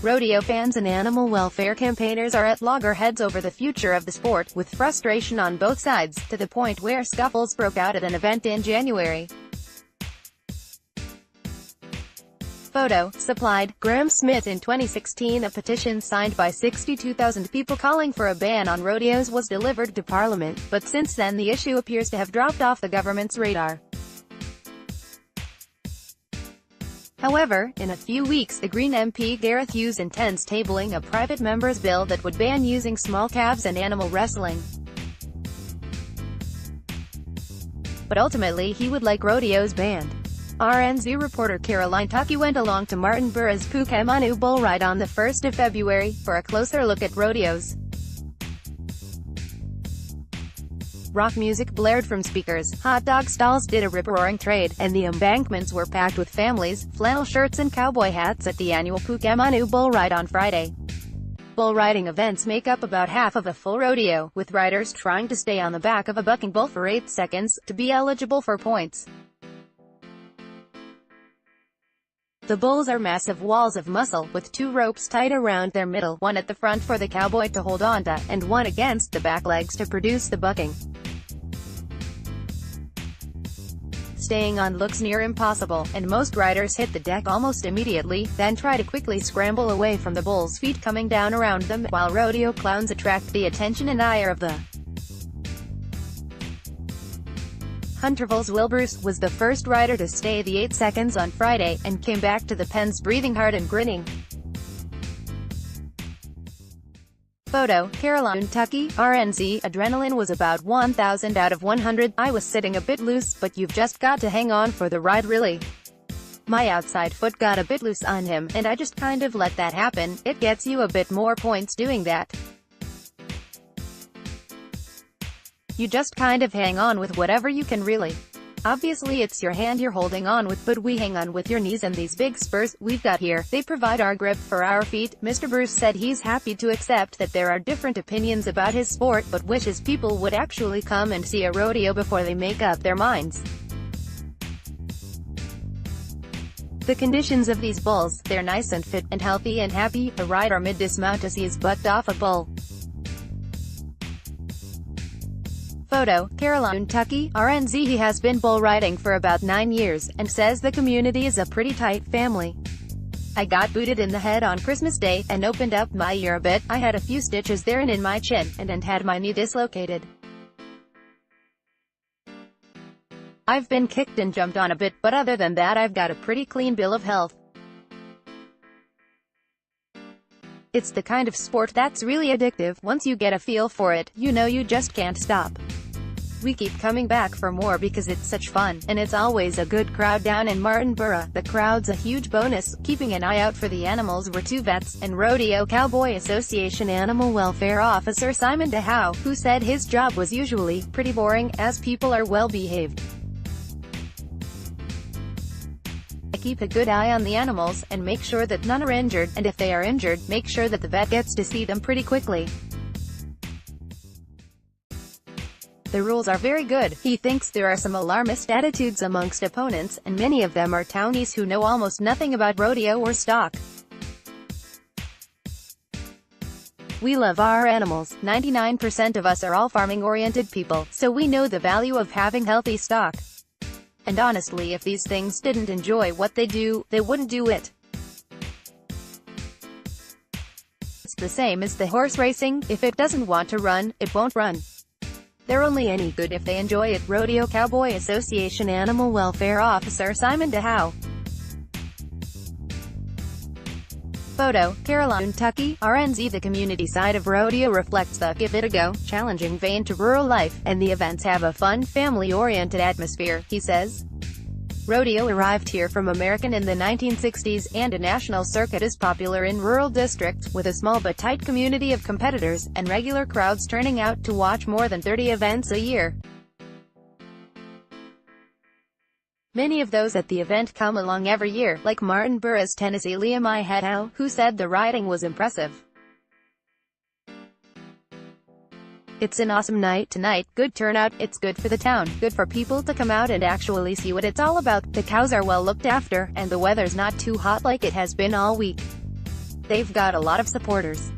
Rodeo fans and animal welfare campaigners are at loggerheads over the future of the sport, with frustration on both sides, to the point where scuffles broke out at an event in January. Photo supplied Graham Smith. In 2016, a petition signed by 62,000 people calling for a ban on rodeos was delivered to Parliament, but since then the issue appears to have dropped off the government's radar. However, in a few weeks, the Green MP Gareth Hughes intends tabling a private member's bill that would ban using small calves and animal wrestling. But ultimately he would like rodeos banned. RNZ reporter Caroline Tuckey went along to Martinborough's Pukemanu bull ride on the 1st of February, for a closer look at rodeos. Rock music blared from speakers, hot dog stalls did a rip-roaring trade, and the embankments were packed with families, flannel shirts and cowboy hats at the annual Pukemanu bull ride on Friday. Bull riding events make up about half of a full rodeo, with riders trying to stay on the back of a bucking bull for 8 seconds, to be eligible for points. The bulls are massive walls of muscle, with 2 ropes tied around their middle, one at the front for the cowboy to hold on to, and one against the back legs to produce the bucking. Staying on looks near impossible, and most riders hit the deck almost immediately, then try to quickly scramble away from the bull's feet coming down around them, while rodeo clowns attract the attention and ire of the Hunterville's Will Bruce was the first rider to stay the 8 seconds on Friday, and came back to the pens breathing hard and grinning. Photo Caroline Tuckey, RNZ. Adrenaline was about 1,000 out of 100. I was sitting a bit loose, but you've just got to hang on for the ride really. My outside foot got a bit loose on him, and I just kind of let that happen. It gets you a bit more points doing that. You just kind of hang on with whatever you can really. Obviously it's your hand you're holding on with, but we hang on with your knees and these big spurs we've got here. They provide our grip for our feet. Mr. Bruce said he's happy to accept that there are different opinions about his sport, but wishes people would actually come and see a rodeo before they make up their minds. The conditions of these bulls, they're nice and fit, and healthy and happy. A rider mid-dismount as he's bucked off a bull. Photo Caroline Tuckey, RNZ. He has been bull riding for about 9 years, and says the community is a pretty tight family. I got booted in the head on Christmas Day, and opened up my ear a bit. I had a few stitches there and in my chin, and had my knee dislocated. I've been kicked and jumped on a bit, but other than that I've got a pretty clean bill of health. It's the kind of sport that's really addictive. Once you get a feel for it, you know you just can't stop. We keep coming back for more because it's such fun, and it's always a good crowd down in Martinborough. The crowd's a huge bonus. Keeping an eye out for the animals were 2 vets, and Rodeo Cowboy Association Animal Welfare Officer Simon DeHowe, who said his job was usually pretty boring, as people are well behaved. I keep a good eye on the animals, and make sure that none are injured, and if they are injured, make sure that the vet gets to see them pretty quickly. The rules are very good. He thinks there are some alarmist attitudes amongst opponents, and many of them are townies who know almost nothing about rodeo or stock. We love our animals. 99% of us are all farming-oriented people, so we know the value of having healthy stock. And honestly, if these things didn't enjoy what they do, they wouldn't do it. It's the same as the horse racing. If it doesn't want to run, it won't run. They're only any good if they enjoy it. Rodeo Cowboy Association Animal Welfare Officer Simon DeHowe. Photo Caroline Tuckey, RNZ. The community side of rodeo reflects the give it a go, challenging vein to rural life, and the events have a fun, family-oriented atmosphere, he says. Rodeo arrived here from American in the 1960s, and a national circuit is popular in rural districts, with a small but tight community of competitors, and regular crowds turning out to watch more than 30 events a year. Many of those at the event come along every year, like Martinborough's Tennessee Liam Ihedow, who said the riding was impressive. It's an awesome night tonight, good turnout, it's good for the town, good for people to come out and actually see what it's all about. The cows are well looked after, and the weather's not too hot like it has been all week. They've got a lot of supporters.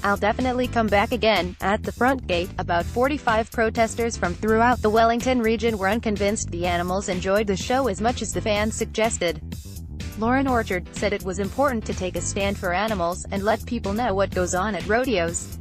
I'll definitely come back again. At the front gate, about 45 protesters from throughout the Wellington region were unconvinced the animals enjoyed the show as much as the fans suggested. Lauren Orchard said it was important to take a stand for animals, and let people know what goes on at rodeos.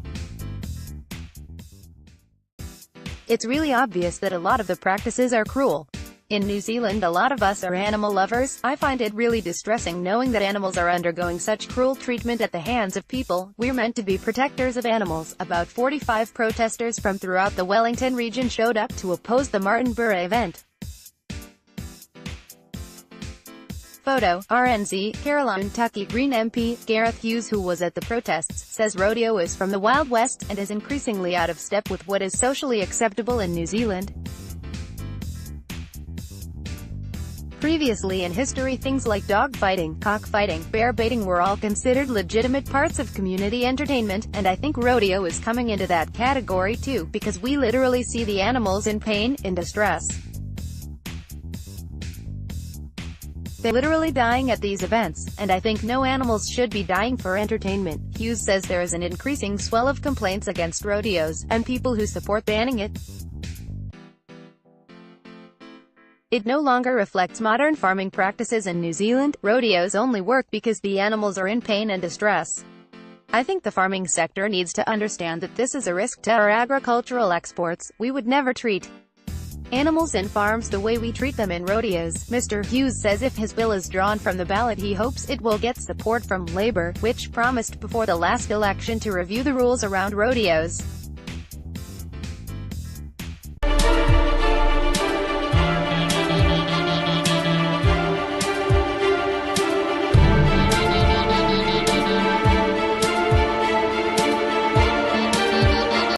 It's really obvious that a lot of the practices are cruel. In New Zealand a lot of us are animal lovers. I find it really distressing knowing that animals are undergoing such cruel treatment at the hands of people. We're meant to be protectors of animals. About 45 protesters from throughout the Wellington region showed up to oppose the Martinborough event. Photo, RNZ, Carolina, Kentucky. Green MP, Gareth Hughes, who was at the protests, says rodeo is from the Wild West, and is increasingly out of step with what is socially acceptable in New Zealand. Previously in history, things like dogfighting, cockfighting, bear baiting were all considered legitimate parts of community entertainment, and I think rodeo is coming into that category too, because we literally see the animals in pain, in distress. They're literally dying at these events, and I think no animals should be dying for entertainment. Hughes says there is an increasing swell of complaints against rodeos, and people who support banning it. It no longer reflects modern farming practices in New Zealand. Rodeos only work because the animals are in pain and distress. I think the farming sector needs to understand that this is a risk to our agricultural exports. We would never treat animals in farms the way we treat them in rodeos. Mr. Hughes says if his bill is drawn from the ballot he hopes it will get support from Labour, which promised before the last election to review the rules around rodeos.